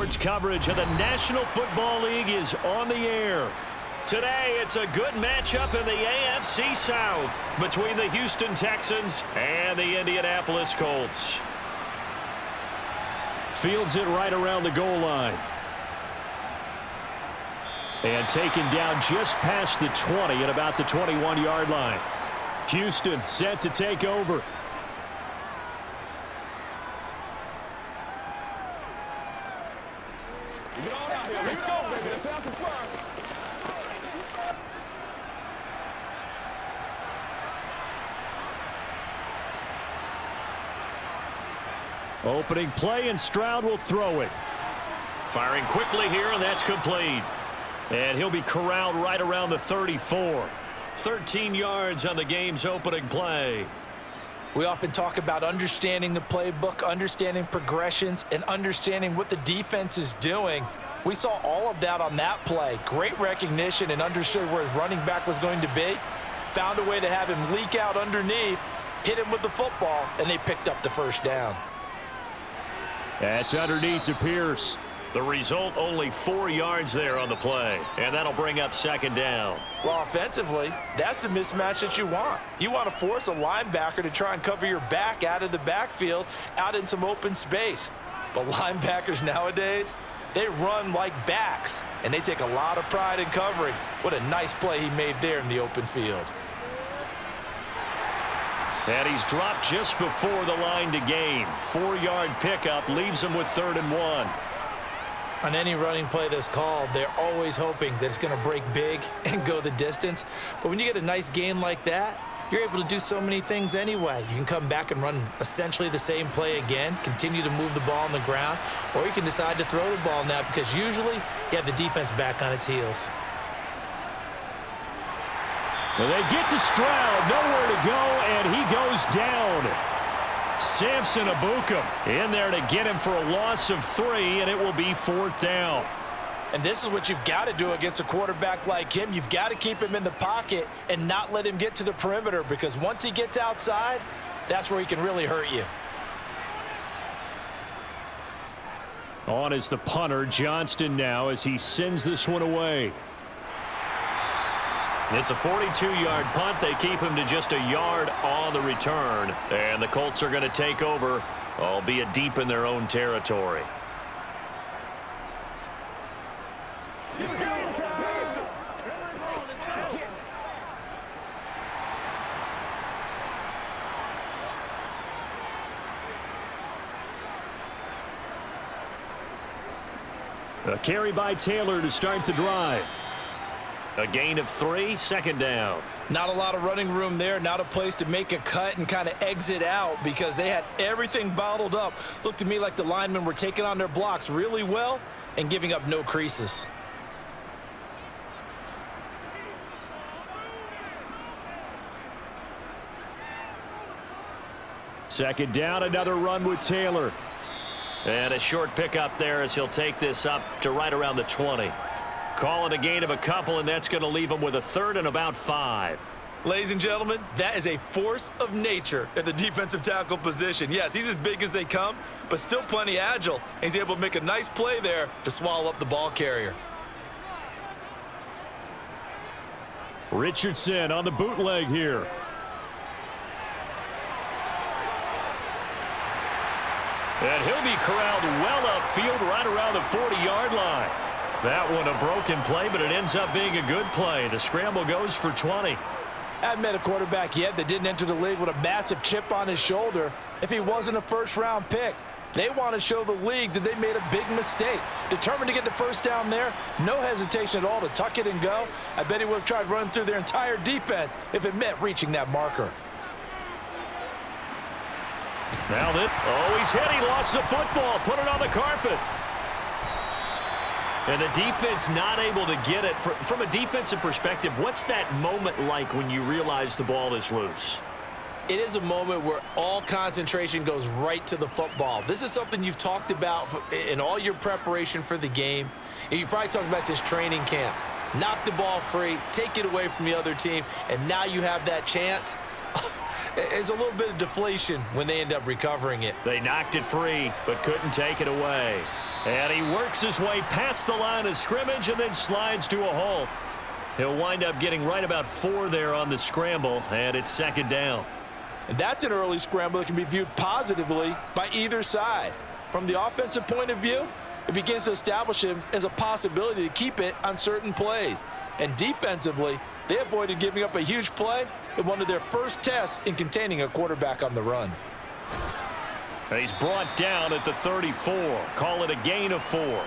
Sports coverage of the National Football League is on the air. Today, it's a good matchup in the AFC South between the Houston Texans and the Indianapolis Colts. Fields it right around the goal line. And taken down just past the 20 at about the 21-yard line. Houston set to take over. Let's go, baby. Let's have some fun. Opening play, and Stroud will throw it. Firing quickly here, and that's complete. And he'll be corralled right around the 34. 13 yards on the game's opening play. We often talk about understanding the playbook, understanding progressions, and understanding what the defense is doing. We saw all of that on that play. Great recognition and understood where his running back was going to be. Found a way to have him leak out underneath, hit him with the football, and they picked up the first down. That's underneath to Pierce. The result, only 4 yards there on the play, and that'll bring up second down. Well, offensively, that's the mismatch that you want. You want to force a linebacker to try and cover your back out of the backfield, out in some open space. But linebackers nowadays, they run like backs, and they take a lot of pride in covering. What a nice play he made there in the open field. And he's dropped just before the line to gain. 4-yard pickup leaves him with 3rd and 1. On any running play that's called, they're always hoping that it's going to break big and go the distance. But when you get a nice gain like that, you're able to do so many things anyway. You can come back and run essentially the same play again, continue to move the ball on the ground, or you can decide to throw the ball now because usually you have the defense back on its heels. Well, they get to Stroud, nowhere to go, and he goes down. Samson Abukum in there to get him for a loss of 3, and it will be 4th down. And this is what you've got to do against a quarterback like him. You've got to keep him in the pocket and not let him get to the perimeter because once he gets outside, that's where he can really hurt you. On is the punter, Johnston, now as he sends this one away. It's a 42-yard punt. They keep him to just a yard on the return. And the Colts are going to take over, albeit deep in their own territory. A carry by Taylor to start the drive. A gain of 3, 2nd down. Not a lot of running room there, not a place to make a cut and kind of exit out because they had everything bottled up. Looked to me like the linemen were taking on their blocks really well and giving up no creases. Second down, another run with Taylor. And a short pickup there as he'll take this up to right around the 20. Calling a gain of a couple, and that's going to leave him with a 3rd and about 5. Ladies and gentlemen, that is a force of nature at the defensive tackle position. Yes, he's as big as they come, but still plenty agile. He's able to make a nice play there to swallow up the ball carrier. Richardson on the bootleg here. And he'll be corralled well upfield right around the 40-yard line. That one a broken play, but it ends up being a good play. The scramble goes for 20. I haven't met a quarterback yet that didn't enter the league with a massive chip on his shoulder if he wasn't a first-round pick. They want to show the league that they made a big mistake. Determined to get the first down there, no hesitation at all to tuck it and go. I bet he would have tried running through their entire defense if it meant reaching that marker. Now he's hit. He lost the football. Put it on the carpet. And the defense not able to get it. From a defensive perspective, what's that moment like when you realize the ball is loose? It is a moment where all concentration goes right to the football. This is something you've talked about in all your preparation for the game. And you probably talked about this training camp. Knock the ball free, take it away from the other team, and now you have that chance. There's a little bit of deflation when they end up recovering it. They knocked it free, but couldn't take it away. And he works his way past the line of scrimmage and then slides to a halt. He'll wind up getting right about 4 there on the scramble, and it's second down. And that's an early scramble that can be viewed positively by either side. From the offensive point of view, it begins to establish him as a possibility to keep it on certain plays. And defensively, they avoided giving up a huge play in one of their first tests in containing a quarterback on the run. And he's brought down at the 34. Call it a gain of 4.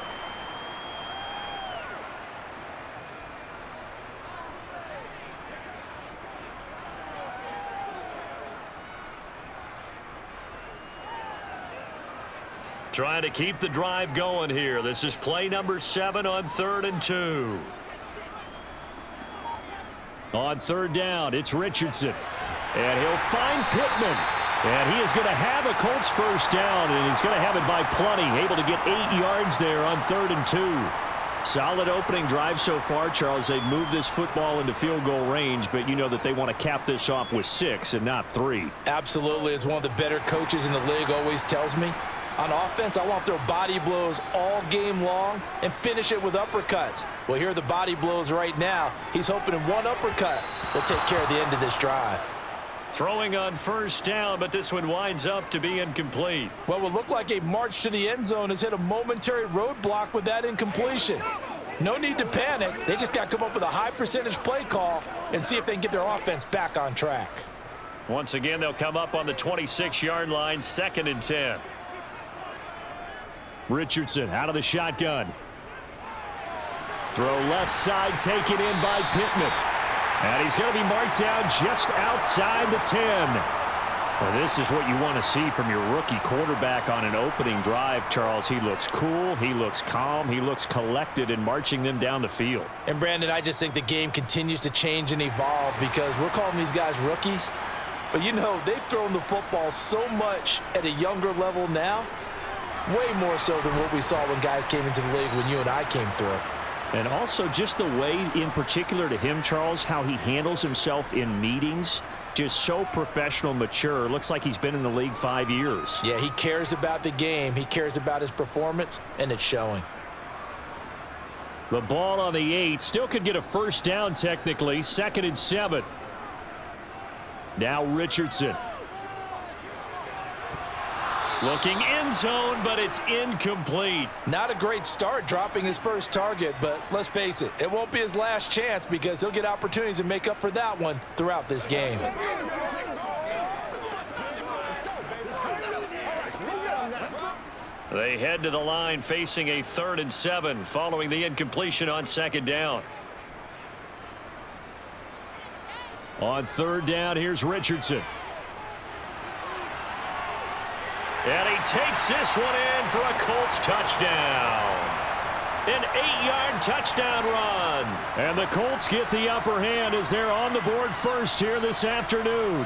Trying to keep the drive going here. This is play number 7 on 3rd and 2. On 3rd down, it's Richardson. And he'll find Pittman. And he is going to have a Colts first down, and he's going to have it by plenty. Able to get 8 yards there on 3rd and 2. Solid opening drive so far, Charles. They've moved this football into field goal range, but you know that they want to cap this off with 6 and not 3. Absolutely. As one of the better coaches in the league always tells me, on offense, I want to throw body blows all game long and finish it with uppercuts. Well, here are the body blows right now. He's hoping in one uppercut will take care of the end of this drive. Throwing on first down, but this one winds up to be incomplete. What would look like a march to the end zone has hit a momentary roadblock with that incompletion. No need to panic. They just got to come up with a high percentage play call and see if they can get their offense back on track. Once again, they'll come up on the 26-yard line, 2nd and 10. Richardson out of the shotgun. Throw left side, taken in by Pittman. And he's going to be marked down just outside the 10. Well, this is what you want to see from your rookie quarterback on an opening drive, Charles. He looks cool, he looks calm, he looks collected in marching them down the field. And, Brandon, I just think the game continues to change and evolve because we're calling these guys rookies. But, you know, they've thrown the football so much at a younger level now, way more so than what we saw when guys came into the league when you and I came through. And also just the way, in particular to him, Charles, how he handles himself in meetings, just so professional, mature. Looks like he's been in the league 5 years. Yeah, he cares about the game. He cares about his performance, and it's showing. The ball on the 8. Still could get a first down technically. 2nd and 7. Now Richardson. Looking end zone, but it's incomplete. Not a great start dropping his first target, but let's face it, it won't be his last chance because he'll get opportunities to make up for that one throughout this game. They head to the line facing a 3rd and 7 following the incompletion on 2nd down. On 3rd down, here's Richardson. And he takes this one in for a Colts touchdown. An 8-yard touchdown run. And the Colts get the upper hand as they're on the board first here this afternoon.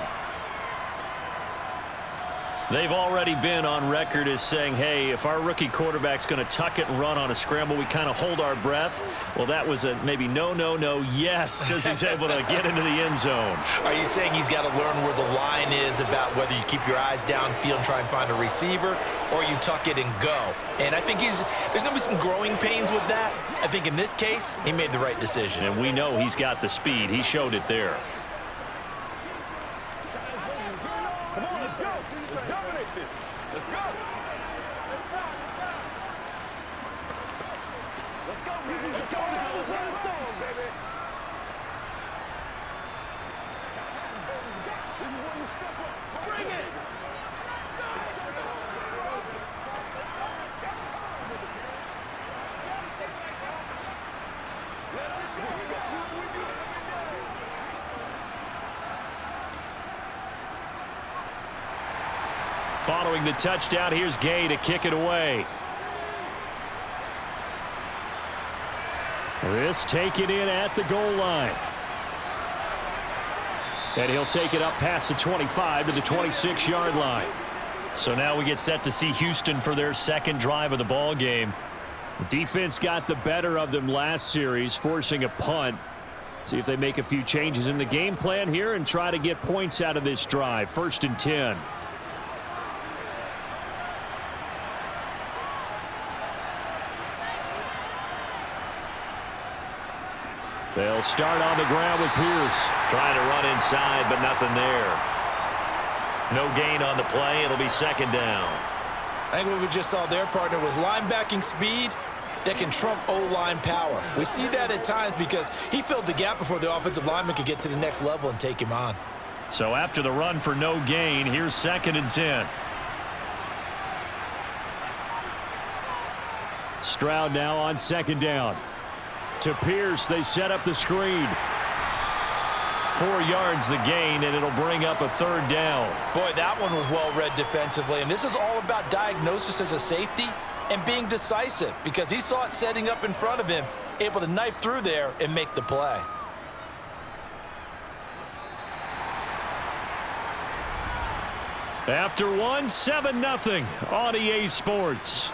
They've already been on record as saying, hey, if our rookie quarterback's going to tuck it and run on a scramble, we kind of hold our breath. Well, that was a maybe no, yes, as he's able to get into the end zone. Are you saying he's got to learn where the line is about whether you keep your eyes downfield and try and find a receiver or you tuck it and go? And I think there's going to be some growing pains with that. I think in this case, he made the right decision. And we know he's got the speed. He showed it there. Come on, let's go. Let's dominate this. Let's go. Let's go, baby. Let's go. Let's go, baby. This is when you step up. Bring it. It's showtime. Let us go. Following the touchdown, here's Gay to kick it away. This taken in at the goal line. And he'll take it up past the 25 to the 26-yard line. So now we get set to see Houston for their second drive of the ball game. Defense got the better of them last series, forcing a punt. See if they make a few changes in the game plan here and try to get points out of this drive. 1st and 10. They'll start on the ground with Pierce. Trying to run inside, but nothing there. No gain on the play. It'll be second down. I think what we just saw there, partner, was linebacking speed that can trump O-line power. We see that at times because he filled the gap before the offensive lineman could get to the next level and take him on. So after the run for no gain, here's 2nd and 10. Stroud now on 2nd down. To Pierce, they set up the screen. 4 yards the gain, and it'll bring up a 3rd down. Boy, that one was well read defensively, and this is all about diagnosis as a safety and being decisive because he saw it setting up in front of him, able to knife through there and make the play. After one, 7-0 on EA Sports.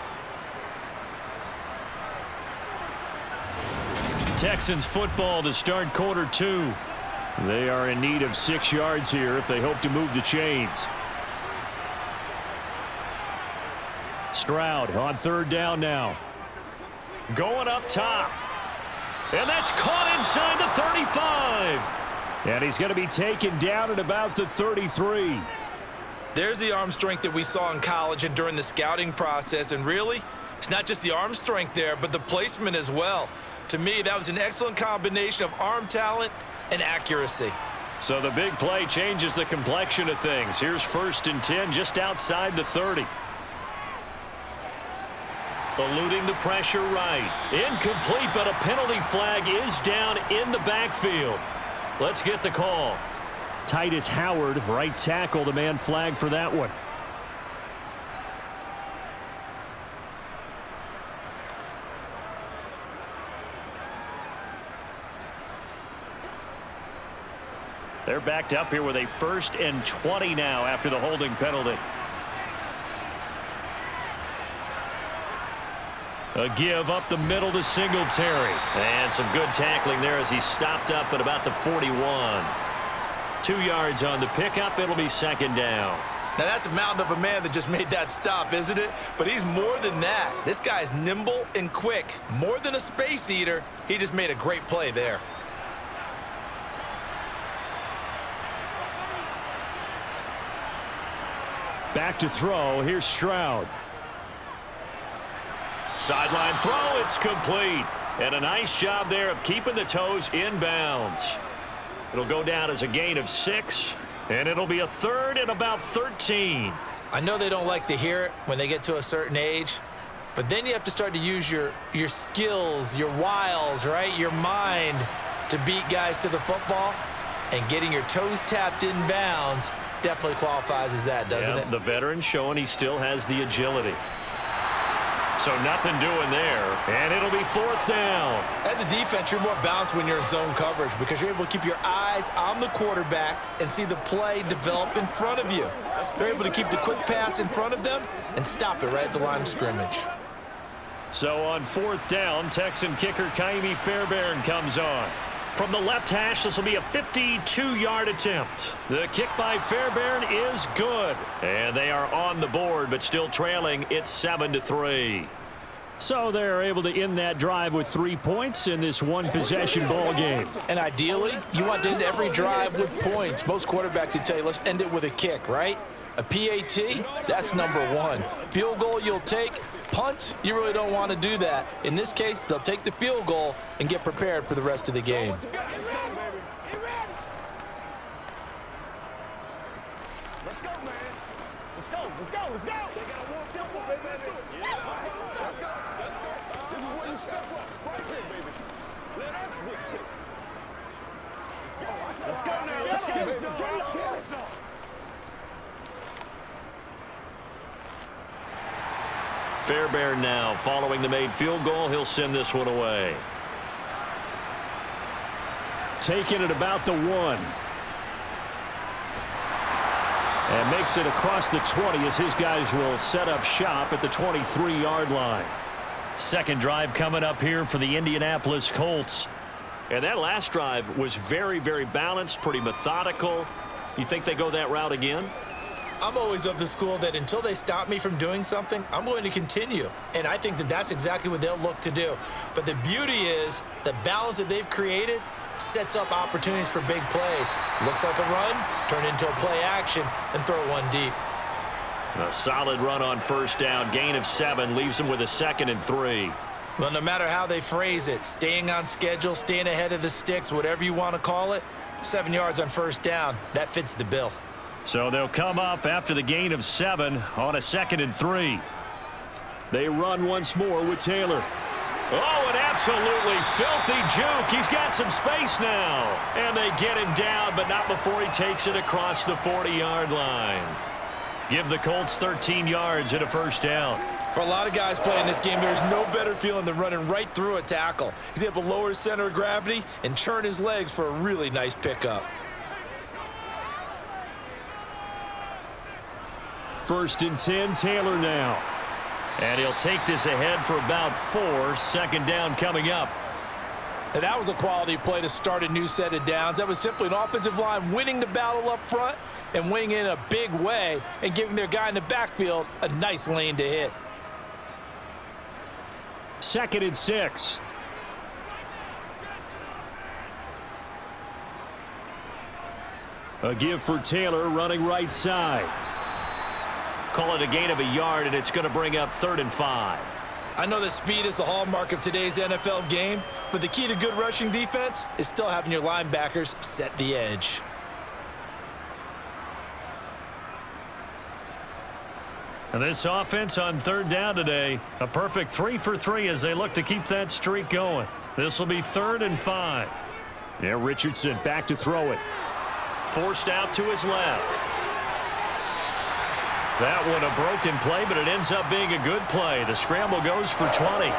Texans football to start quarter 2. They are in need of 6 yards here if they hope to move the chains. Stroud on 3rd down now. Going up top. And that's caught inside the 35. And he's going to be taken down at about the 33. There's the arm strength that we saw in college and during the scouting process. And really, it's not just the arm strength there, but the placement as well. To me, that was an excellent combination of arm talent and accuracy. So the big play changes the complexion of things. Here's 1st and 10 just outside the 30. Eluding the pressure right. Incomplete, but a penalty flag is down in the backfield. Let's get the call. Titus Howard, right tackle, the man flag for that one. They're backed up here with a 1st and 20 now after the holding penalty. A give up the middle to Singletary. And some good tackling there as he stopped up at about the 41. 2 yards on the pickup. It'll be 2nd down. Now, that's a mountain of a man that just made that stop, isn't it? But he's more than that. This guy's nimble and quick. More than a space eater. He just made a great play there. Back to throw. Here's Stroud. Sideline throw. It's complete. And a nice job there of keeping the toes in bounds. It'll go down as a gain of 6. And it'll be a 3rd and about 13. I know they don't like to hear it when they get to a certain age. But then you have to start to use your skills, your wiles, right? Your mind to beat guys to the football. And getting your toes tapped in bounds definitely qualifies as that, doesn't it? The veteran showing he still has the agility. So nothing doing there, and it'll be 4th down. As a defense, you're more balanced when you're in zone coverage because you're able to keep your eyes on the quarterback and see the play develop in front of you. They're able to keep the quick pass in front of them and stop it right at the line of scrimmage. So on 4th down, Texan kicker Kaimi Fairbairn comes on. From the left hash, this will be a 52-yard attempt. The kick by Fairbairn is good. And they are on the board, but still trailing. It's 7-3. So they're able to end that drive with 3 points in this one-possession ball game. And ideally, you want to end every drive with points. Most quarterbacks would tell you, let's end it with a kick, right? A PAT, that's number 1. Field goal you'll take. Punts, you really don't want to do that. In this case, they'll take the field goal and get prepared for the rest of the game. Let's go, man. Let's go. Let's go. Let's go. They got a warm tempo, baby. Let's do it. Yeah. Let's go. Let's go. This is where you step up. Right here, baby. Let us dictate. Let's go now. Let's go. Get up. Fairbairn now following the made field goal. He'll send this one away. Taking it about the 1. And makes it across the 20 as his guys will set up shop at the 23-yard line. Second drive coming up here for the Indianapolis Colts. And that last drive was very, very balanced, pretty methodical. You think they go that route again? I'm always of the school that until they stop me from doing something, I'm going to continue. And I think that that's exactly what they'll look to do. But the beauty is the balance that they've created sets up opportunities for big plays. Looks like a run, turn into a play action, and throw one deep. A solid run on first down. Gain of 7 leaves them with a 2nd and 3. Well, no matter how they phrase it, staying on schedule, staying ahead of the sticks, whatever you want to call it, 7 yards on first down, that fits the bill. So they'll come up after the gain of 7 on a 2nd and 3. They run once more with Taylor. Oh, an absolutely filthy juke. He's got some space now. And they get him down, but not before he takes it across the 40-yard line. Give the Colts 13 yards and a first down. For a lot of guys playing this game, there's no better feeling than running right through a tackle. He's able to lower his center of gravity and churn his legs for a really nice pickup. 1st and 10, Taylor now. And he'll take this ahead for about 4. 2nd down coming up. And that was a quality play to start a new set of downs. That was simply an offensive line winning the battle up front and winning in a big way and giving their guy in the backfield a nice lane to hit. 2nd and 6. A give for Taylor running right side. Call it a gain of a yard, and it's going to bring up 3rd and 5. I know that speed is the hallmark of today's NFL game, but the key to good rushing defense is still having your linebackers set the edge. And this offense on 3rd down today, a perfect 3 for 3 as they look to keep that streak going. This will be 3rd and 5. Yeah, Richardson back to throw it. Forced out to his left. That one a broken play, but it ends up being a good play. The scramble goes for 20.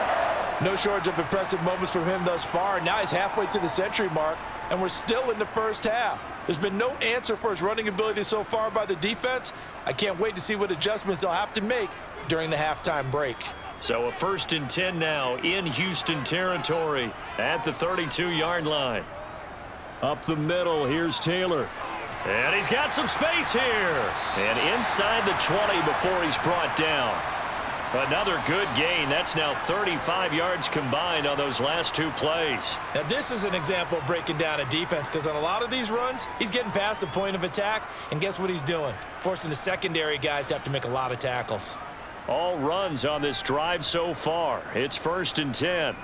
No shortage of impressive moments from him thus far. Now he's halfway to the century mark, and we're still in the first half. There's been no answer for his running ability so far by the defense. I can't wait to see what adjustments they'll have to make during the halftime break. So a 1st and 10 now in Houston territory at the 32-yard line. Up the middle, here's Taylor. And he's got some space here. And inside the 20 before he's brought down. Another good gain. That's now 35 yards combined on those last 2 plays. Now, this is an example of breaking down a defense because on a lot of these runs, he's getting past the point of attack, and guess what he's doing? Forcing the secondary guys to have to make a lot of tackles. All runs on this drive so far. It's 1st and 10.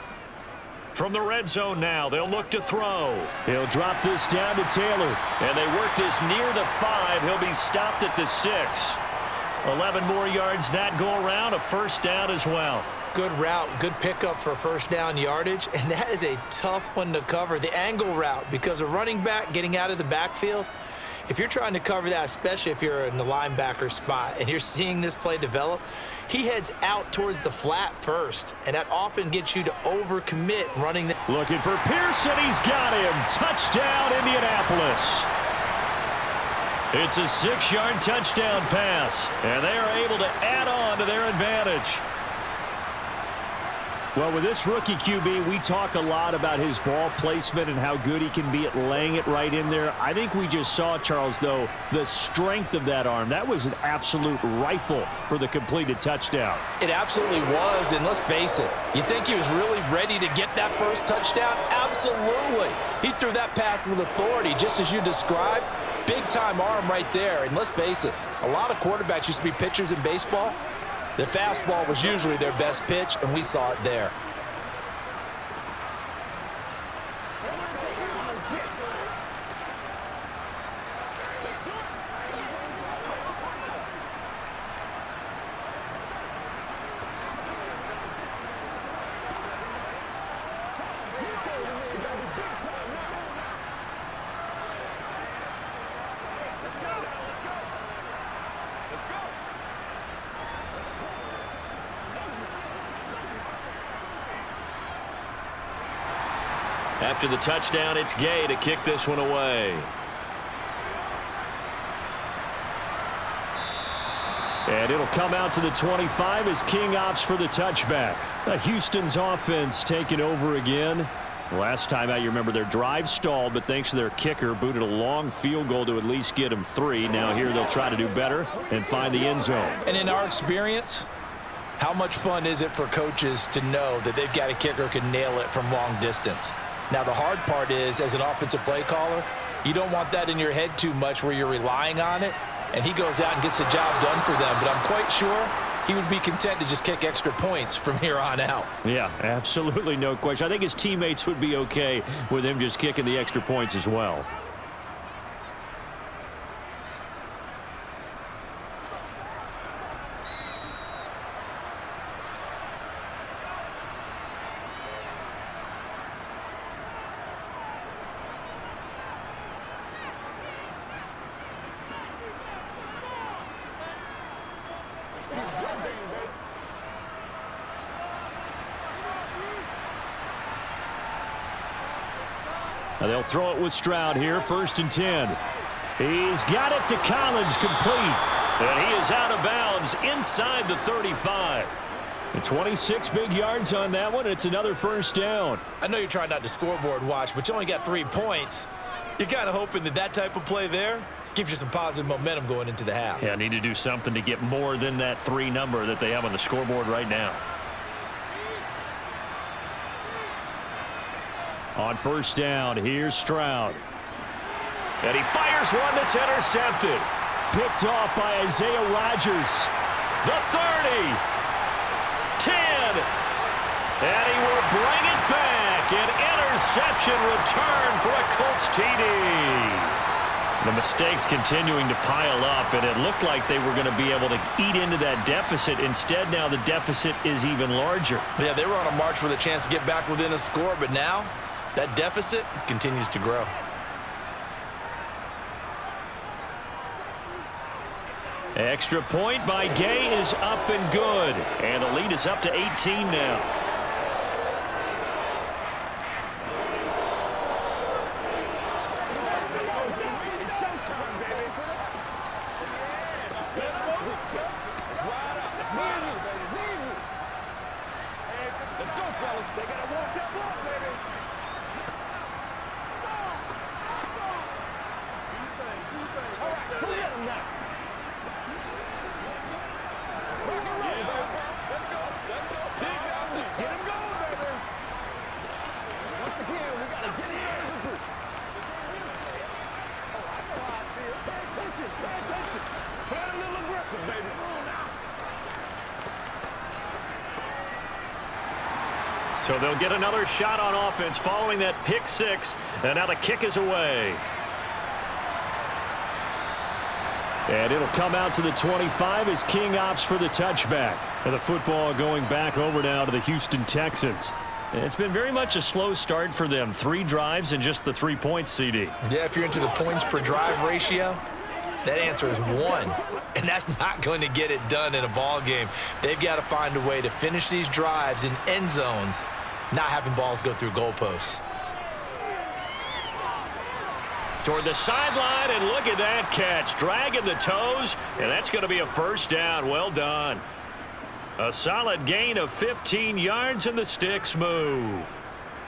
From the red zone now, they'll look to throw. He'll drop this down to Taylor. And they work this near the 5. He'll be stopped at the 6. 11 more yards that go around, a first down as well. Good route, good pickup for first down yardage, and that is a tough one to cover, the angle route, because a running back getting out of the backfield, if you're trying to cover that, especially if you're in the linebacker spot and you're seeing this play develop, he heads out towards the flat first, and that often gets you to overcommit running. Looking for Pearson, he's got him. Touchdown, Indianapolis. It's a 6-yard touchdown pass, and they are able to add on to their advantage. Well, with this rookie QB, we talk a lot about his ball placement and how good he can be at laying it right in there. I think we just saw, Charles, though, the strength of that arm. That was an absolute rifle for the completed touchdown. It absolutely was, and let's face it, you think he was really ready to get that first touchdown? Absolutely. He threw that pass with authority, just as you described. Big-time arm right there, and let's face it, a lot of quarterbacks used to be pitchers in baseball. The fastball was usually their best pitch, and we saw it there. After the touchdown, it's Gay to kick this one away. And it'll come out to the 25 as King opts for the touchback. Houston's offense taking over again. Last time out, you remember their drive stalled, but thanks to their kicker, booted a long field goal to at least get them 3. Now here they'll try to do better and find the end zone. And in our experience, how much fun is it for coaches to know that they've got a kicker who can nail it from long distance? Now, the hard part is, as an offensive play caller, you don't want that in your head too much where you're relying on it, and he goes out and gets the job done for them. But I'm quite sure he would be content to just kick extra points from here on out. Yeah, absolutely no question. I think his teammates would be okay with him just kicking the extra points as well. Now they'll throw it with Stroud here, 1st and 10. He's got it to Collins, complete. And he is out of bounds inside the 35. And 26 big yards on that one. It's another 1st down. I know you're trying not to scoreboard watch, but you only got 3 points. You're kind of hoping that that type of play there gives you some positive momentum going into the half. Yeah, need to do something to get more than that 3 number that they have on the scoreboard right now. On 1st down, here's Stroud. And he fires one that's intercepted. Picked off by Isaiah Rodgers. The 30. 10. And he will bring it back. An interception return for a Colts TD. The mistakes continuing to pile up, and it looked like they were going to be able to eat into that deficit. Instead, now the deficit is even larger. Yeah, they were on a march with a chance to get back within a score, but now that deficit continues to grow. Extra point by Gay is up and good. And the lead is up to 18 now. It's showtime, baby. Let's ride up. Me and you, baby. Me and you. Hey, let's go, fellas. They gotta walk that walk, baby. All right, who get him now? Rock and roll, baby. Let's go. Let's go. Dig down. Get him going, baby. Once again, we gotta get him done as a group. Oh, I know how I feel. Pay attention. Pay attention. Play a little aggressive, baby. Come on now. So they'll get another shot on offense following that pick 6. And now the kick is away. And it'll come out to the 25 as King opts for the touchback. And the football going back over now to the Houston Texans. It's been very much a slow start for them. 3 drives and just the 3 points, CD. Yeah, if you're into the points per drive ratio, that answer is 1. And that's not going to get it done in a ball game. They've got to find a way to finish these drives in end zones, not having balls go through goalposts. Toward the sideline, and look at that catch. Dragging the toes, and that's going to be a 1st down. Well done. A solid gain of 15 yards, and the sticks move.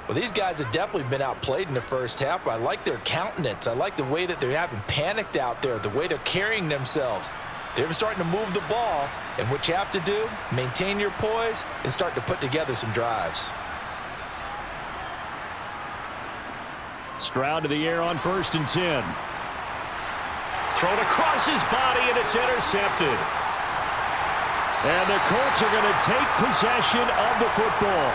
Well, these guys have definitely been outplayed in the first half. I like their countenance. I like the way that they haven't panicked out there, the way they're carrying themselves. They're starting to move the ball, and what you have to do, maintain your poise and start to put together some drives. Stroud to the air on 1st and 10. Thrown across his body, and it's intercepted. And the Colts are going to take possession of the football.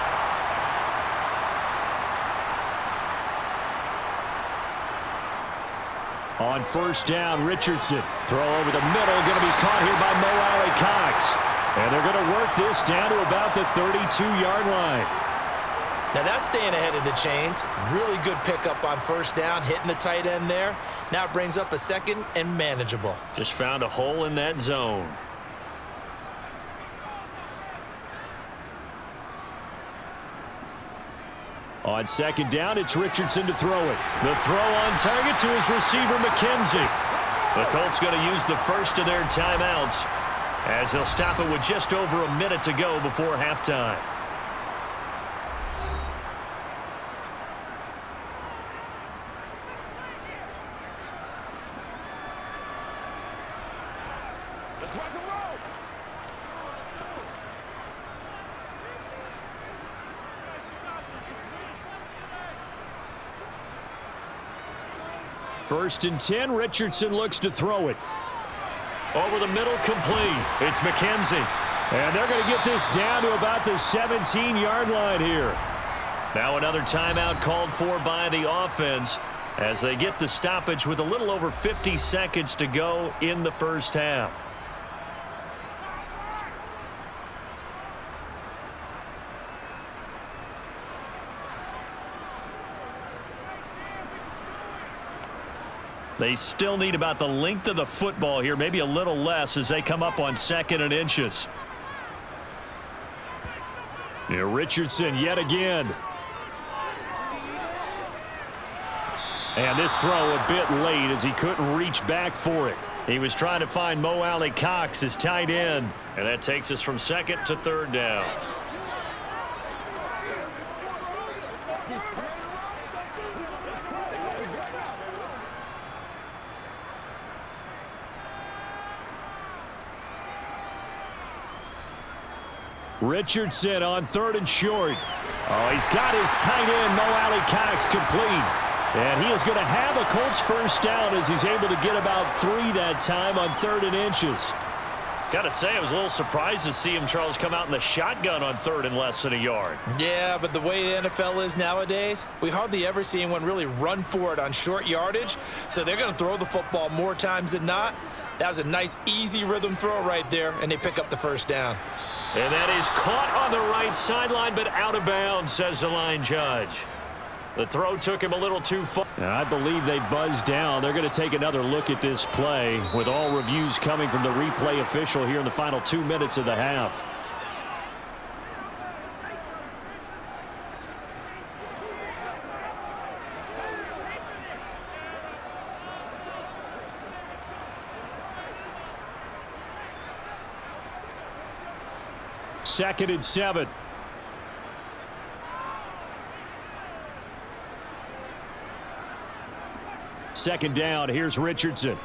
On 1st down, Richardson. Throw over the middle, going to be caught here by Mo Alley-Cox. And they're going to work this down to about the 32-yard line. Now that's staying ahead of the chains. Really good pickup on 1st down, hitting the tight end there. Now it brings up a 2nd and manageable. Just found a hole in that zone. On 2nd down, it's Richardson to throw it. The throw on target to his receiver, McKenzie. The Colts going to use the first of their timeouts as they'll stop it with just over a minute to go before halftime. First and 10, Richardson looks to throw it. Over the middle, complete. It's McKenzie. And they're going to get this down to about the 17-yard line here. Now another timeout called for by the offense as they get the stoppage with a little over 50 seconds to go in the first half. They still need about the length of the football here, maybe a little less as they come up on 2nd and inches. Here, Richardson yet again. And this throw a bit late as he couldn't reach back for it. He was trying to find Mo Alley-Cox, his tight end. And that takes us from 2nd to 3rd down. Richardson on 3rd and short. Oh, he's got his tight end, Mo Alley-Cox, complete. And he is going to have a Colts first down as he's able to get about 3 that time on 3rd and inches. Got to say, I was a little surprised to see him, Charles, come out in the shotgun on 3rd and less than a yard. Yeah, but the way the NFL is nowadays, we hardly ever see anyone really run for it on short yardage. So they're going to throw the football more times than not. That was a nice, easy rhythm throw right there, and they pick up the first down. And that is caught on the right sideline, but out of bounds, says the line judge. The throw took him a little too far. I believe they buzzed down. They're going to take another look at this play with all reviews coming from the replay official here in the final 2 minutes of the half. Second and 7. Second down, here's Richardson.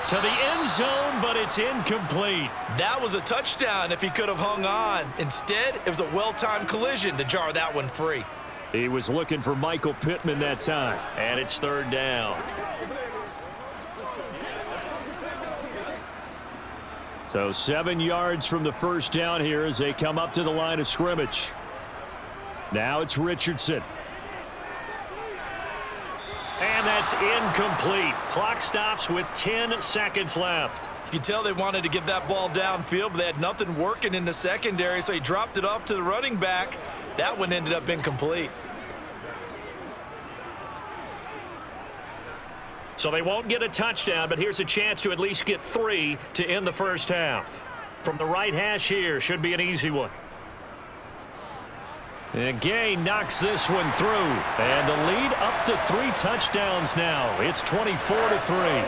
To the end zone, but it's incomplete. That was a touchdown if he could have hung on. Instead, it was a well-timed collision to jar that one free. He was looking for Michael Pittman that time. And it's 3rd down. So 7 yards from the first down here as they come up to the line of scrimmage. Now it's Richardson. And that's incomplete. Clock stops with 10 seconds left. You can tell they wanted to get that ball downfield, but they had nothing working in the secondary, so he dropped it off to the running back. That one ended up incomplete. So they won't get a touchdown, but here's a chance to at least get 3 to end the first half. From the right hash here, should be an easy one. And Gay knocks this one through. And the lead up to 3 touchdowns now. It's 24-3.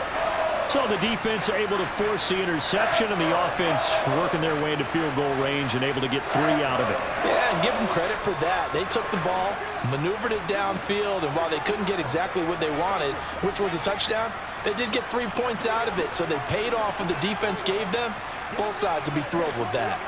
So the defense able to force the interception, and the offense working their way into field goal range and able to get 3 out of it. Yeah, and give them credit for that. They took the ball, maneuvered it downfield, and while they couldn't get exactly what they wanted, which was a touchdown, they did get 3 points out of it. So they paid off what the defense gave them. Both sides will be thrilled with that.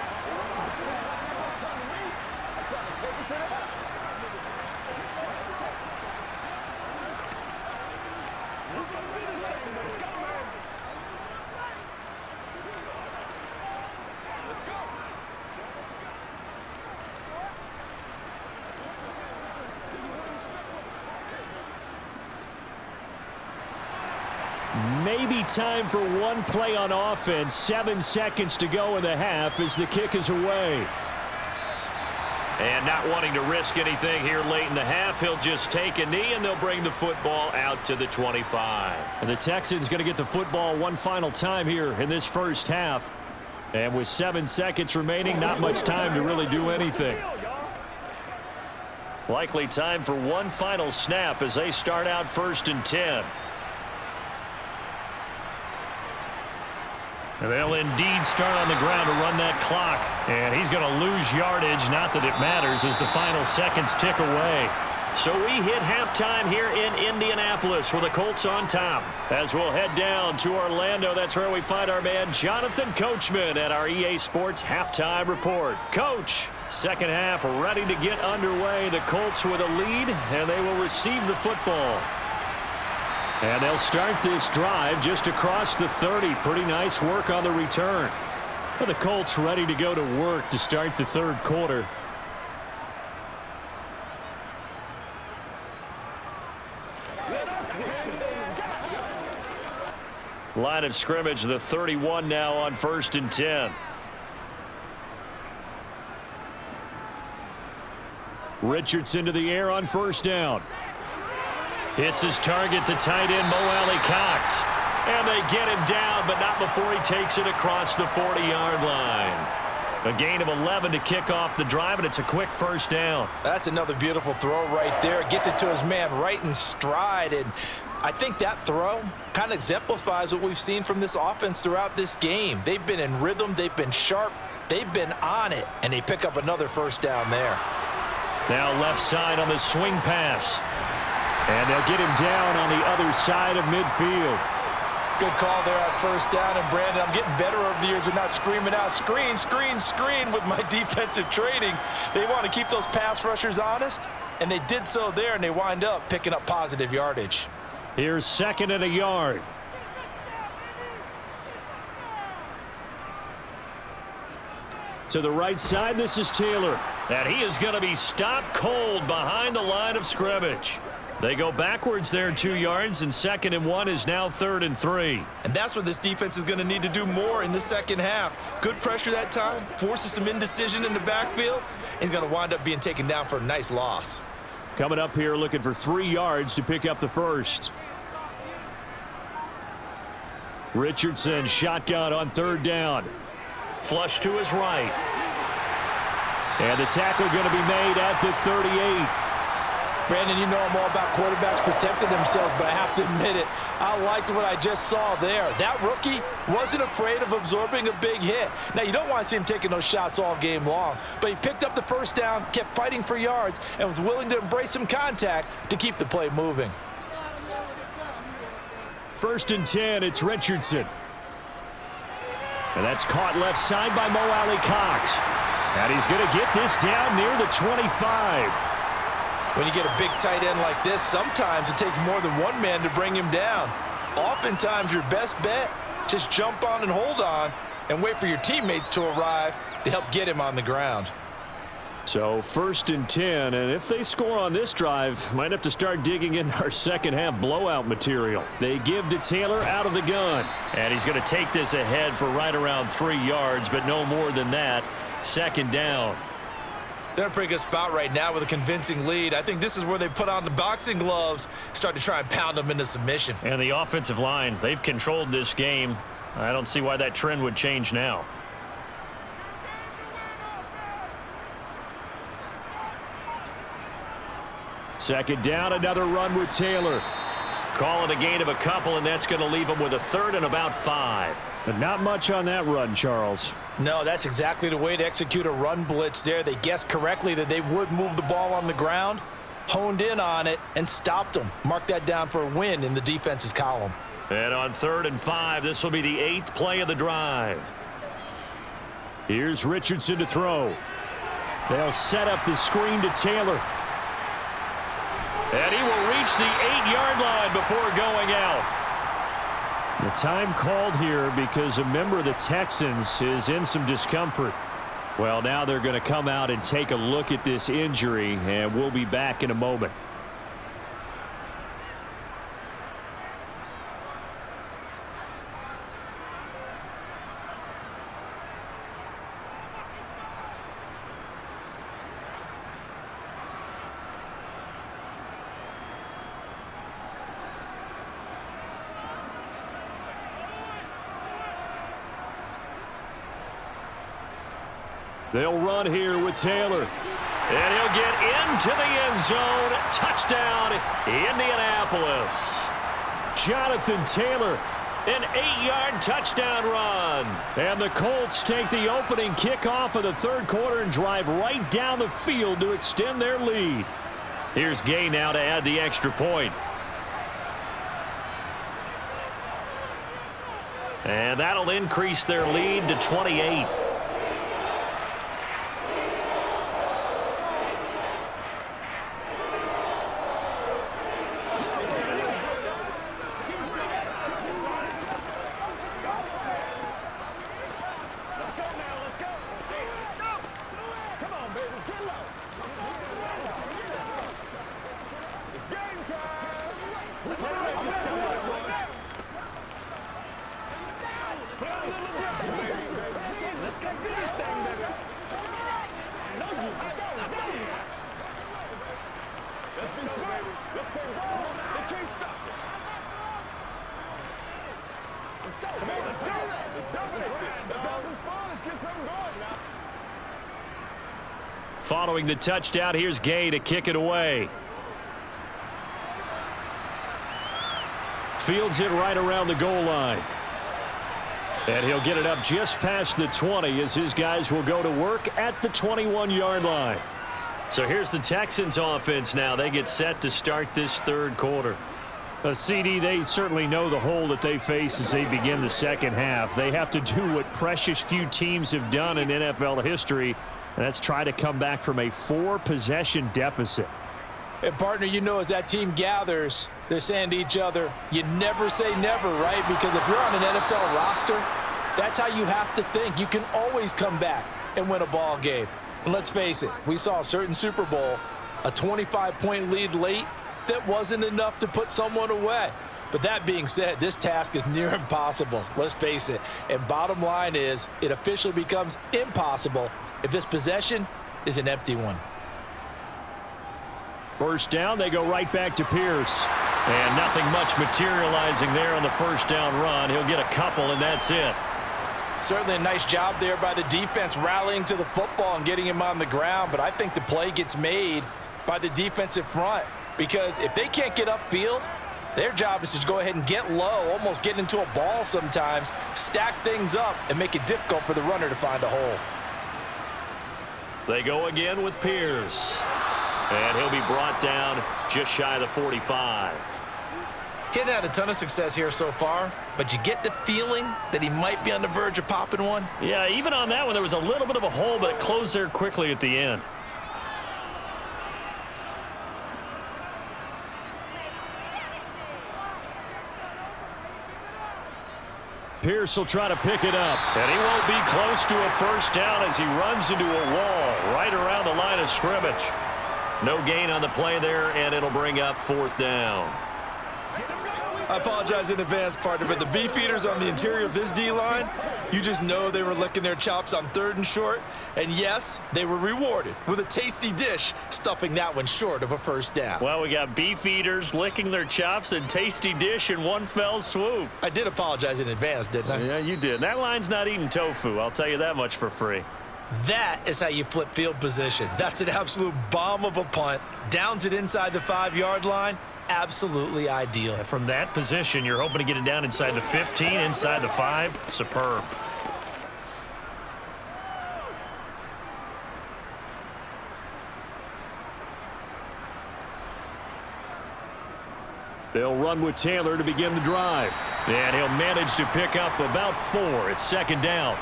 Maybe time for one play on offense. 7 seconds to go in the half as the kick is away. And not wanting to risk anything here late in the half, he'll just take a knee, and they'll bring the football out to the 25. And the Texans going to get the football one final time here in this first half. And with 7 seconds remaining, not much time to really do anything. Likely time for one final snap as they start out 1st and 10. And they'll indeed start on the ground to run that clock. And he's going to lose yardage. Not that it matters as the final seconds tick away. So we hit halftime here in Indianapolis with the Colts on top. As we'll head down to Orlando, that's where we find our man Jonathan Coachman at our EA Sports Halftime Report. Coach, second half ready to get underway. The Colts with a lead, and they will receive the football. And they'll start this drive just across the 30. Pretty nice work on the return. Well, the Colts ready to go to work to start the third quarter. Line of scrimmage, the 31 now on 1st and 10. Richardson to the air on 1st down. Hits his target, the tight end, Mo Alley Cox. And they get him down, but not before he takes it across the 40-yard line. A gain of 11 to kick off the drive, and it's a quick 1st down. That's another beautiful throw right there. Gets it to his man right in stride, and I think that throw kind of exemplifies what we've seen from this offense throughout this game. They've been in rhythm, they've been sharp, they've been on it, and they pick up another 1st down there. Now left side on the swing pass. And they'll get him down on the other side of midfield. Good call there on 1st down, and Brandon, I'm getting better over the years and not screaming out, screen, screen, screen with my defensive training. They want to keep those pass rushers honest, and they did so there, and they wind up picking up positive yardage. Here's 2nd and a yard. To the right side, this is Taylor. And he is going to be stopped cold behind the line of scrimmage. They go backwards there 2 yards, and 2nd and 1 is now 3rd and 3. And that's what this defense is going to need to do more in the second half. Good pressure that time, forces some indecision in the backfield. He's going to wind up being taken down for a nice loss. Coming up here looking for 3 yards to pick up the first. Richardson shotgun on 3rd down. Flush to his right. And the tackle going to be made at the 38. Brandon, you know I'm all about quarterbacks protecting themselves, but I have to admit it, I liked what I just saw there. That rookie wasn't afraid of absorbing a big hit. Now, you don't want to see him taking those shots all game long, but he picked up the 1st down, kept fighting for yards, and was willing to embrace some contact to keep the play moving. 1st and 10, it's Richardson. And that's caught left side by Mo Alley Cox. And he's going to get this down near the 25. When you get a big tight end like this, sometimes it takes more than one man to bring him down. Oftentimes, your best bet, just jump on and hold on and wait for your teammates to arrive to help get him on the ground. So 1st and 10, and if they score on this drive, might have to start digging in our second half blowout material. They give to Taylor out of the gun. And he's going to take this ahead for right around 3 yards, but no more than that. 2nd down. They're in a pretty good spot right now with a convincing lead. I think this is where they put on the boxing gloves, start to try and pound them into submission. And the offensive line, they've controlled this game. I don't see why that trend would change now. Second down, another run with Taylor. Call it a gain of a couple, and that's going to leave him with a 3rd and about 5. But not much on that run, Charles. No, that's exactly the way to execute a run blitz there. They guessed correctly that they would move the ball on the ground, honed in on it, and stopped them. Mark that down for a win in the defense's column. And on 3rd and 5, this will be the 8th play of the drive. Here's Richardson to throw. They'll set up the screen to Taylor. And he will reach the 8-yard line before going out. The time called here because a member of the Texans is in some discomfort. Well, now they're going to come out and take a look at this injury, and we'll be back in a moment. They'll run here with Taylor. And he'll get into the end zone. Touchdown, Indianapolis. Jonathan Taylor, an 8-yard touchdown run. And the Colts take the opening kickoff of the third quarter and drive right down the field to extend their lead. Here's Gay now to add the extra point. And that'll increase their lead to 28. It's game time. Let's go do this thing, baby. Let's go. Let's be smart. Let's play ball. They can't stop us. Let's go, man. Let's go. Let's dominate this. Let's have some fun. Let's get something going now. Following the touchdown, here's Gay to kick it away. Fields it right around the goal line. And he'll get it up just past the 20 as his guys will go to work at the 21-yard line. So here's the Texans offense now. They get set to start this third quarter. CD, they certainly know the hole that they face as they begin the second half. They have to do what precious few teams have done in NFL history, and that's try to come back from a 4-possession deficit. And, partner, you know, as that team gathers, they're saying to each other, you never say never, right? Because if you're on an NFL roster, that's how you have to think. You can always come back and win a ball game. And let's face it, we saw a certain Super Bowl, a 25-point lead late that wasn't enough to put someone away. But that being said, this task is near impossible. Let's face it. And bottom line is, it officially becomes impossible if this possession is an empty one. First down, they go right back to Pierce. And nothing much materializing there on the first down run. He'll get a couple, and that's it. Certainly a nice job there by the defense rallying to the football and getting him on the ground. But I think the play gets made by the defensive front. Because if they can't get upfield, their job is to go ahead and get low, almost get into a ball sometimes, stack things up, and make it difficult for the runner to find a hole. They go again with Pierce. And he'll be brought down just shy of the 45. He hadn't had a ton of success here so far, but you get the feeling that he might be on the verge of popping one. Yeah, even on that one, there was a little bit of a hole, but it closed there quickly at the end. Pierce will try to pick it up, and he won't be close to a first down as he runs into a wall right around the line of scrimmage. No gain on the play there, and it'll bring up fourth down. I apologize in advance, partner, but the beefeaters on the interior of this D-line, you just know they were licking their chops on 3rd and short. And yes, they were rewarded with a tasty dish, stuffing that one short of a first down. Well, we got beefeaters licking their chops and tasty dish in one fell swoop. I did apologize in advance, didn't I? Yeah, you did. That line's not eating tofu. I'll tell you that much for free. That is how you flip field position. That's an absolute bomb of a punt. Downs it inside the 5-yard line. Absolutely ideal. From that position, you're hoping to get it down inside the 15, inside the 5. Superb. They'll run with Taylor to begin the drive. And he'll manage to pick up about 4. It's second down.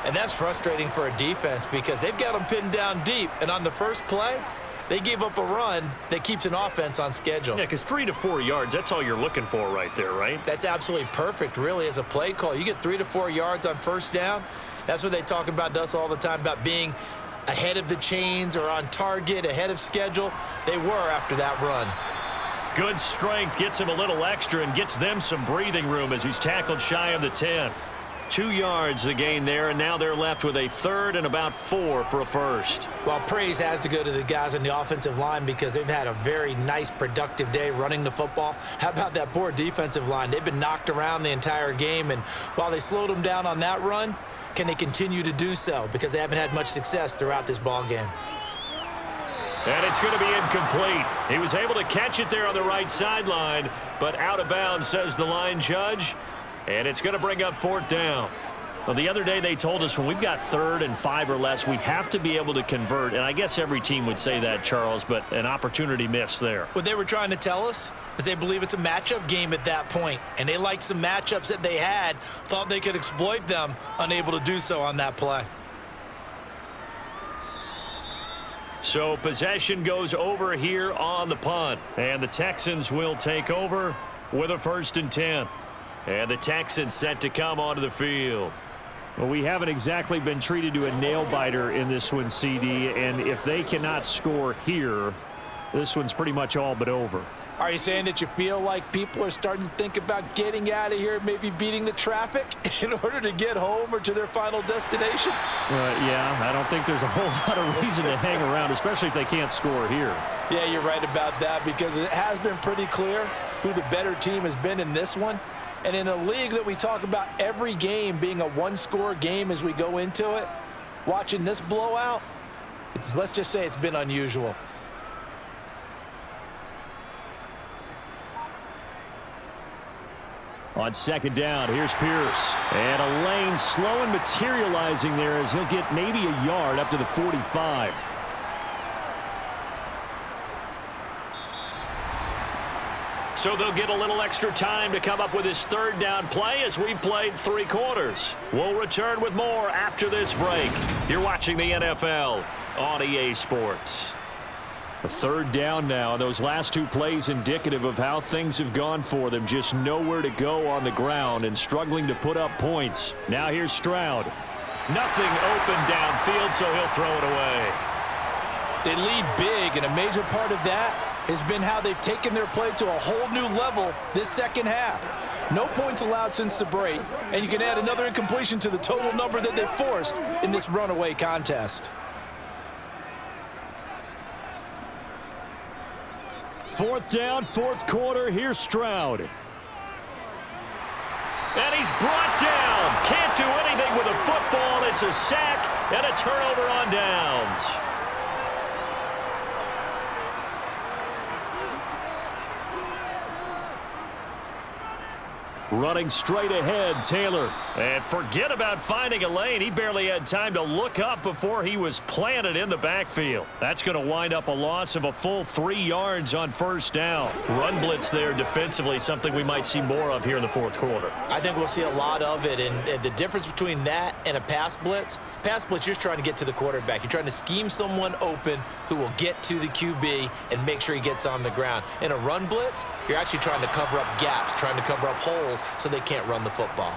And that's frustrating for a defense because they've got them pinned down deep. And on the first play, they gave up a run that keeps an offense on schedule. Yeah, because 3 to 4 yards, that's all you're looking for right there, right? That's absolutely perfect, really, as a play call. You get 3 to 4 yards on first down. That's what they talk about to us all the time, about being ahead of the chains or on target, ahead of schedule. They were after that run. Good strength, gets him a little extra and gets them some breathing room as he's tackled shy of the 10. 2 yards the gain there, and now they're left with a 3rd and about 4 for a first. Well, praise has to go to the guys on the offensive line because they've had a very nice, productive day running the football. How about that poor defensive line? They've been knocked around the entire game, and while they slowed them down on that run, can they continue to do so? Because they haven't had much success throughout this ball game. And it's going to be incomplete. He was able to catch it there on the right sideline, but out of bounds, says the line judge. And it's going to bring up 4th down. Well, the other day they told us when we've got 3rd and 5 or less, we have to be able to convert. And I guess every team would say that, Charles, but an opportunity missed there. What they were trying to tell us is they believe it's a matchup game at that point. And they liked some matchups that they had, thought they could exploit them, unable to do so on that play. So possession goes over here on the punt. And the Texans will take over with a 1st and 10. And the Texans set to come onto the field. Well, we haven't exactly been treated to a nail-biter in this one, CD, and if they cannot score here, this one's pretty much all but over. Are you saying that you feel like people are starting to think about getting out of here, maybe beating the traffic in order to get home or to their final destination? Yeah, I don't think there's a whole lot of reason to hang around, especially if they can't score here. Yeah, you're right about that, because it has been pretty clear who the better team has been in this one. And in a league that we talk about every game being a one-score game as we go into it, watching this blowout, let's just say it's been unusual. On second down, here's Pierce. And a lane slow and materializing there as he'll get maybe a yard up to the 45. So they'll get a little extra time to come up with his third down play as we've played 3 quarters. We'll return with more after this break. You're watching the NFL on EA Sports. A third down now. Those last 2 plays indicative of how things have gone for them. Just nowhere to go on the ground and struggling to put up points. Now here's Stroud. Nothing open downfield, so he'll throw it away. They lead big, and a major part of that has been how they've taken their play to a whole new level this second half. No points allowed since the break, and you can add another incompletion to the total number that they forced in this runaway contest. Fourth down, fourth quarter. Here's Stroud. And he's brought down. Can't do anything with a football. It's a sack and a turnover on downs. Running straight ahead, Taylor. And forget about finding a lane. He barely had time to look up before he was planted in the backfield. That's going to wind up a loss of a full 3 yards on first down. Run blitz there defensively, something we might see more of here in the fourth quarter. I think we'll see a lot of it, and the difference between that and a pass blitz, you're just trying to get to the quarterback. You're trying to scheme someone open who will get to the QB and make sure he gets on the ground. In a run blitz, you're actually trying to cover up gaps, trying to cover up holes so they can't run the football.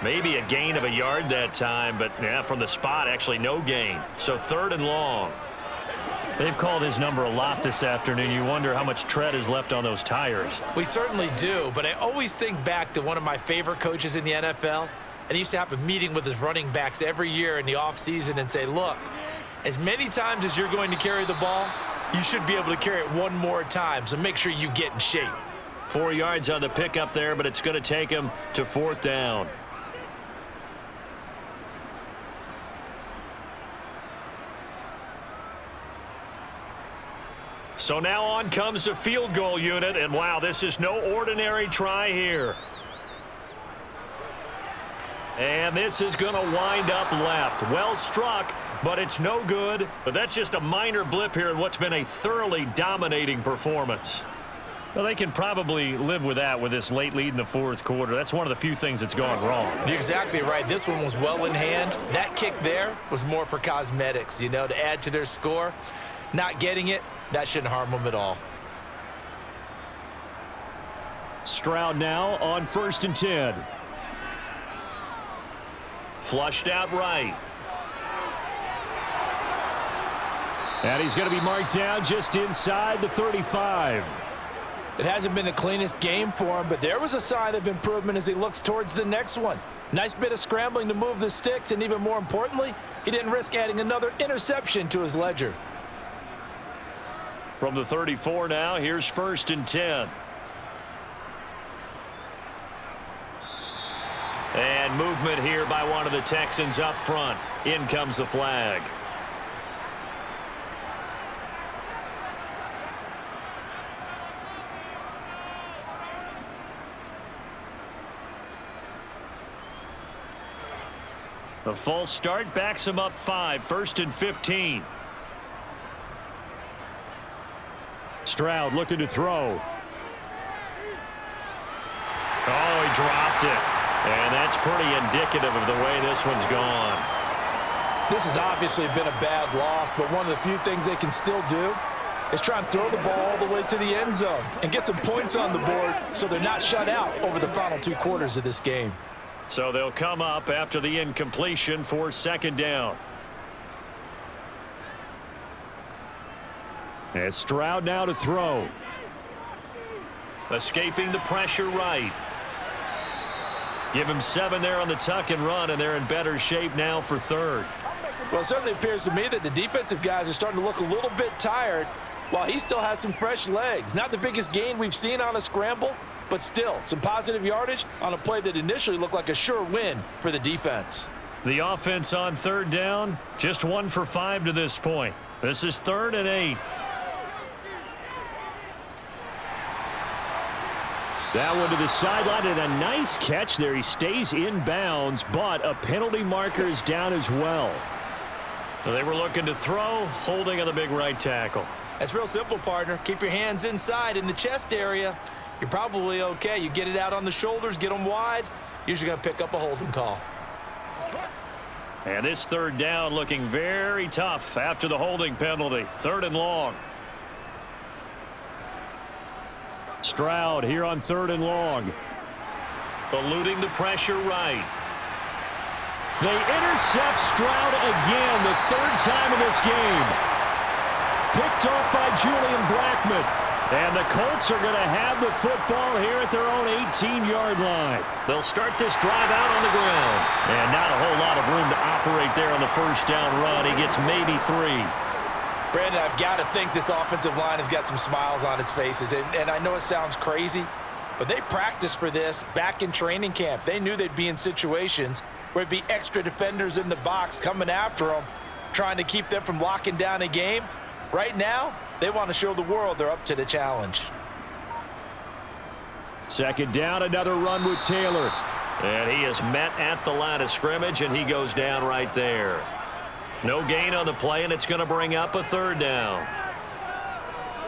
Maybe a gain of a yard that time, but yeah, from the spot, actually no gain. So 3rd and long. They've called his number a lot this afternoon. You wonder how much tread is left on those tires. We certainly do, but I always think back to one of my favorite coaches in the NFL, and he used to have a meeting with his running backs every year in the offseason and say, look, as many times as you're going to carry the ball, you should be able to carry it one more time, so make sure you get in shape. 4 yards on the pickup there, but it's going to take him to 4th down. So now on comes the field goal unit, and wow, this is no ordinary try here. And this is going to wind up left. Well struck, but it's no good. But that's just a minor blip here in what's been a thoroughly dominating performance. Well, they can probably live with that with this late lead in the fourth quarter. That's one of the few things that's gone wrong. You're exactly right. This one was well in hand. That kick there was more for cosmetics, you know, to add to their score. Not getting it, that shouldn't harm them at all. Stroud now on 1st and 10. Flushed out right. And he's going to be marked down just inside the 35. It hasn't been the cleanest game for him, but there was a sign of improvement as he looks towards the next one. Nice bit of scrambling to move the sticks, and even more importantly, he didn't risk adding another interception to his ledger. From the 34 now, here's 1st and 10. And movement here by one of the Texans up front. In comes the flag. The false start backs him up 5, 1st and 15. Stroud looking to throw. Oh, he dropped it. And that's pretty indicative of the way this one's gone. This has obviously been a bad loss, but one of the few things they can still do is try and throw the ball all the way to the end zone and get some points on the board so they're not shut out over the final 2 quarters of this game. So they'll come up after the incompletion for second down. And Stroud now to throw. Escaping the pressure right. Give him 7 there on the tuck and run, and they're in better shape now for third. Well, it certainly appears to me that the defensive guys are starting to look a little bit tired while he still has some fresh legs. Not the biggest gain we've seen on a scramble, but still some positive yardage on a play that initially looked like a sure win for the defense. The offense on third down, just 1 for 5 to this point. This is 3rd and 8. That one to the sideline, and a nice catch there. He stays in bounds, but a penalty marker is down as well. So they were looking to throw, holding on the big right tackle. That's real simple, partner. Keep your hands inside in the chest area. You're probably okay. You get it out on the shoulders, get them wide. Usually going to pick up a holding call. And this third down looking very tough after the holding penalty. 3rd and long. Stroud here on 3rd and long. Eluding the pressure right. They intercept Stroud again, the 3rd time in this game. Picked off by Julian Blackmon. And the Colts are going to have the football here at their own 18-yard line. They'll start this drive out on the ground. And not a whole lot of room to operate there on the first down run. He gets maybe 3. Brandon, I've got to think this offensive line has got some smiles on its faces. And I know it sounds crazy, but they practiced for this back in training camp. They knew they'd be in situations where it'd be extra defenders in the box coming after them, trying to keep them from locking down a game. Right now, they want to show the world they're up to the challenge. 2nd down, another run with Taylor. And he is met at the line of scrimmage, and he goes down right there. No gain on the play, and it's going to bring up a 3rd down.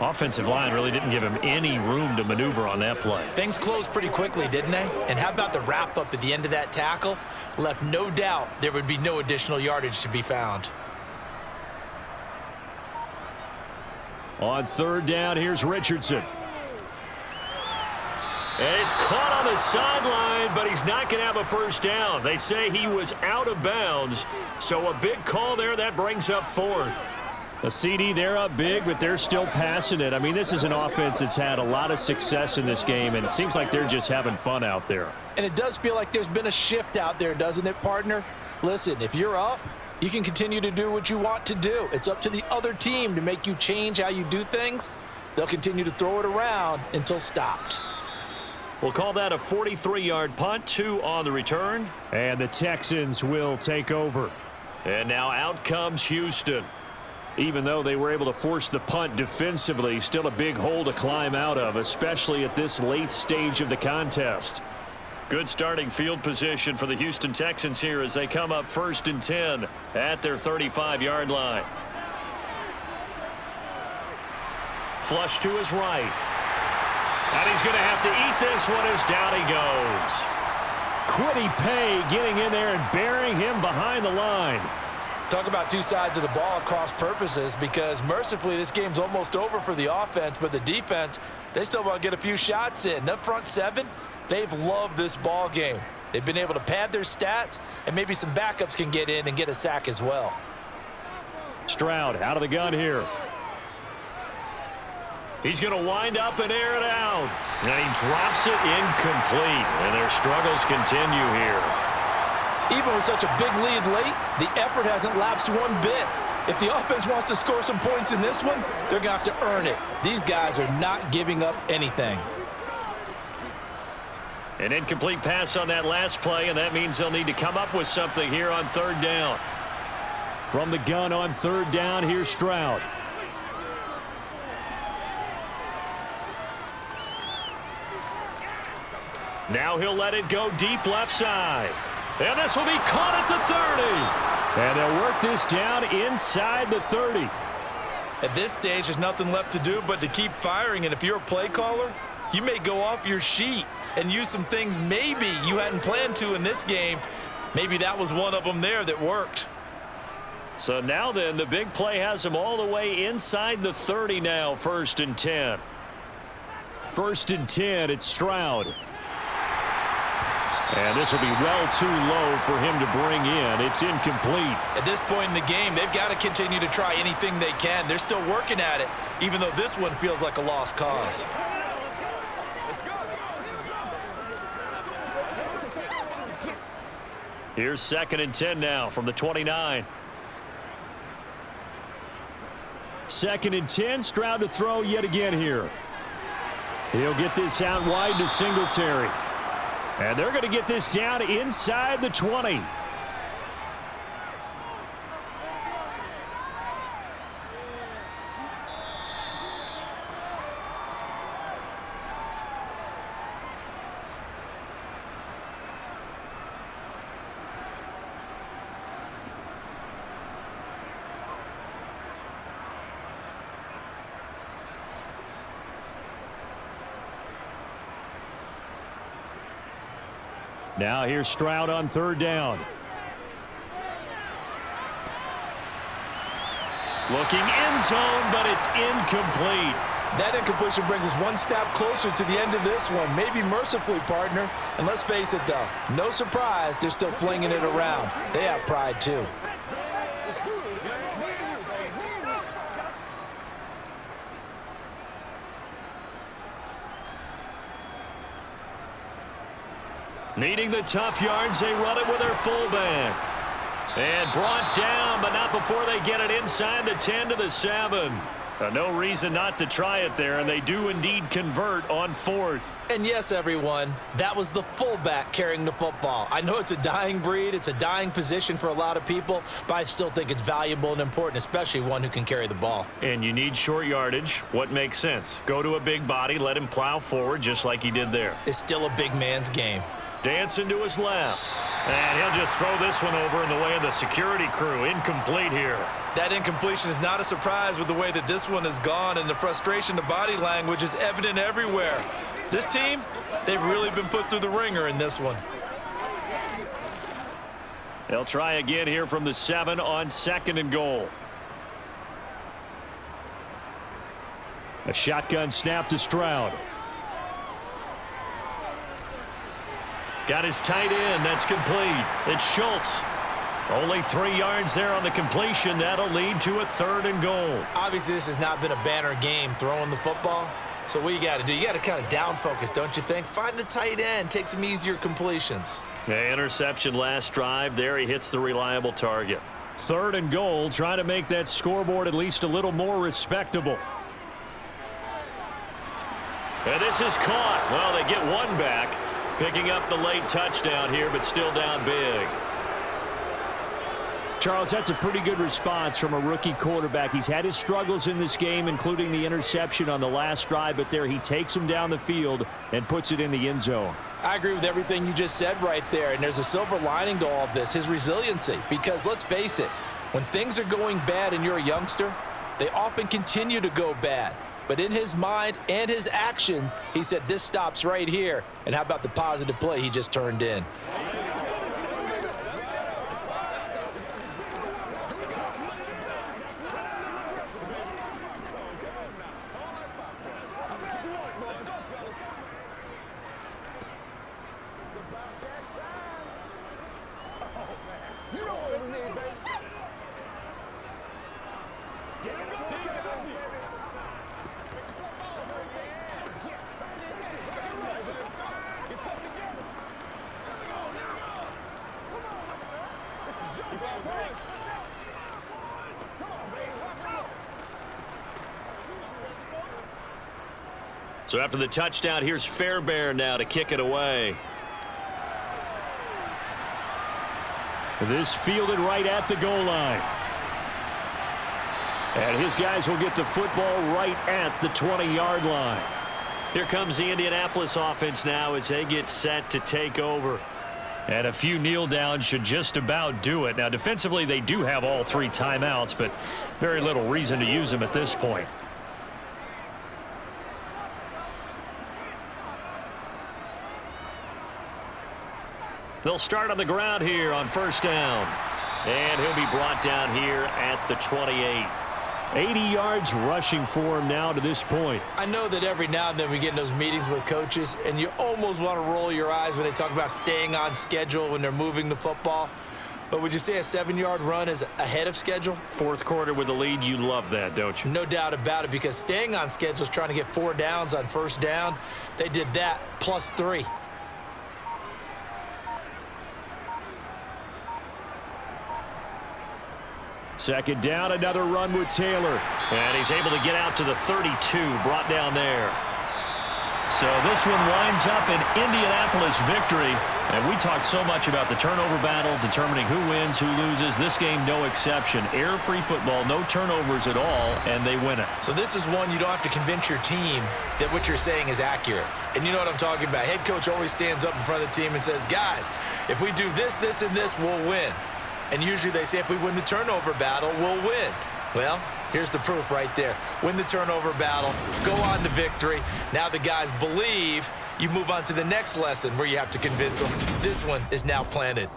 Offensive line really didn't give him any room to maneuver on that play. Things closed pretty quickly, didn't they? And how about the wrap-up at the end of that tackle? Left no doubt there would be no additional yardage to be found. On 3rd down, here's Richardson. And he's caught on the sideline, but he's not going to have a first down. They say he was out of bounds, so a big call there. That brings up 4th. A CD, they're up big, but they're still passing it. I mean, this is an offense that's had a lot of success in this game, and it seems like they're just having fun out there. And it does feel like there's been a shift out there, doesn't it, partner? Listen, if you're up, you can continue to do what you want to do. It's up to the other team to make you change how you do things. They'll continue to throw it around until stopped. We'll call that a 43-yard punt, 2 on the return. And the Texans will take over. And now out comes Houston. Even though they were able to force the punt defensively, still a big hole to climb out of, especially at this late stage of the contest. Good starting field position for the Houston Texans here as they come up 1st and 10 at their 35-yard line. Flush to his right. And he's going to have to eat this one as down he goes. Quiddy Pay getting in there and burying him behind the line. Talk about two sides of the ball at cross purposes, because mercifully this game's almost over for the offense, but the defense, they still want to get a few shots in. That front 7, they've loved this ball game. They've been able to pad their stats, and maybe some backups can get in and get a sack as well. Stroud out of the gun here. He's going to wind up and air it out. And he drops it incomplete. And their struggles continue here. Even with such a big lead late, the effort hasn't lapsed one bit. If the offense wants to score some points in this one, they're going to have to earn it. These guys are not giving up anything. An incomplete pass on that last play, and that means they'll need to come up with something here on 3rd down. From the gun on 3rd down, here's Stroud. Now he'll let it go deep left side. And this will be caught at the 30. And they'll work this down inside the 30. At this stage, there's nothing left to do but to keep firing. And if you're a play caller, you may go off your sheet and use some things maybe you hadn't planned to in this game. Maybe that was one of them there that worked. So now then, the big play has them all the way inside the 30 now, 1st and 10. 1st and 10, it's Stroud. And this will be well too low for him to bring in. It's incomplete. At this point in the game, they've got to continue to try anything they can. They're still working at it, even though this one feels like a lost cause. Here's 2nd and 10 now from the 29. 2nd and 10. Stroud to throw yet again here. He'll get this out wide to Singletary. And they're going to get this down inside the 20. Now here's Stroud on 3rd down. Looking end zone, but it's incomplete. That incompletion brings us one step closer to the end of this one. Maybe mercifully, partner. And let's face it, though, no surprise, they're still flinging it around. They have pride, too. Needing the tough yards, they run it with their fullback. And brought down, but not before they get it inside the 10 to the 7. No reason not to try it there, and they do indeed convert on 4th. And yes, everyone, that was the fullback carrying the football. I know it's a dying breed, it's a dying position for a lot of people, but I still think it's valuable and important, especially one who can carry the ball. And you need short yardage. What makes sense? Go to a big body, let him plow forward just like he did there. It's still a big man's game. Dancing to his left. And he'll just throw this one over in the way of the security crew. Incomplete here. That incompletion is not a surprise with the way that this one has gone, and the frustration, the body language is evident everywhere. This team, they've really been put through the ringer in this one. They'll try again here from the 7 on 2nd and goal. A shotgun snap to Stroud. Got his tight end. That's complete. It's Schultz. Only 3 yards there on the completion. That'll lead to a 3rd and goal. Obviously, this has not been a banner game throwing the football. So what you got to do, you got to kind of down focus, don't you think? Find the tight end. Take some easier completions. Yeah, interception last drive. There he hits the reliable target. 3rd and goal. Trying to make that scoreboard at least a little more respectable. And this is caught. Well, they get one back. Picking up the late touchdown here, but still down big. Charles, that's a pretty good response from a rookie quarterback. He's had his struggles in this game, including the interception on the last drive, but there he takes him down the field and puts it in the end zone. I agree with everything you just said right there, and there's a silver lining to all of this, his resiliency. Because let's face it, when things are going bad and you're a youngster, they often continue to go bad. But in his mind and his actions, he said, this stops right here. And how about the positive play he just turned in? So after the touchdown, here's Fairbairn now to kick it away. This fielded right at the goal line. And his guys will get the football right at the 20-yard line. Here comes the Indianapolis offense now as they get set to take over. And a few kneel downs should just about do it. Now, defensively, they do have all 3 timeouts, but very little reason to use them at this point. They'll start on the ground here on 1st down. And he'll be brought down here at the 28. 80 yards rushing for him now to this point. I know that every now and then we get in those meetings with coaches, and you almost want to roll your eyes when they talk about staying on schedule when they're moving the football. But would you say a 7-yard run is ahead of schedule? Fourth quarter with the lead, you love that, don't you? No doubt about it, because staying on schedule is trying to get 4 downs on first down. They did that plus 3. Second down, another run with Taylor. And he's able to get out to the 32, brought down there. So this one winds up an Indianapolis victory. And we talk so much about the turnover battle, determining who wins, who loses. This game, no exception. Error-free football, no turnovers at all, and they win it. So this is one you don't have to convince your team that what you're saying is accurate. And you know what I'm talking about. Head coach always stands up in front of the team and says, guys, if we do this, this, and this, we'll win. And usually they say if we win the turnover battle, we'll win. Well, here's the proof right there. Win the turnover battle, go on to victory. Now the guys believe. You move on to the next lesson where you have to convince them. This one is now planted.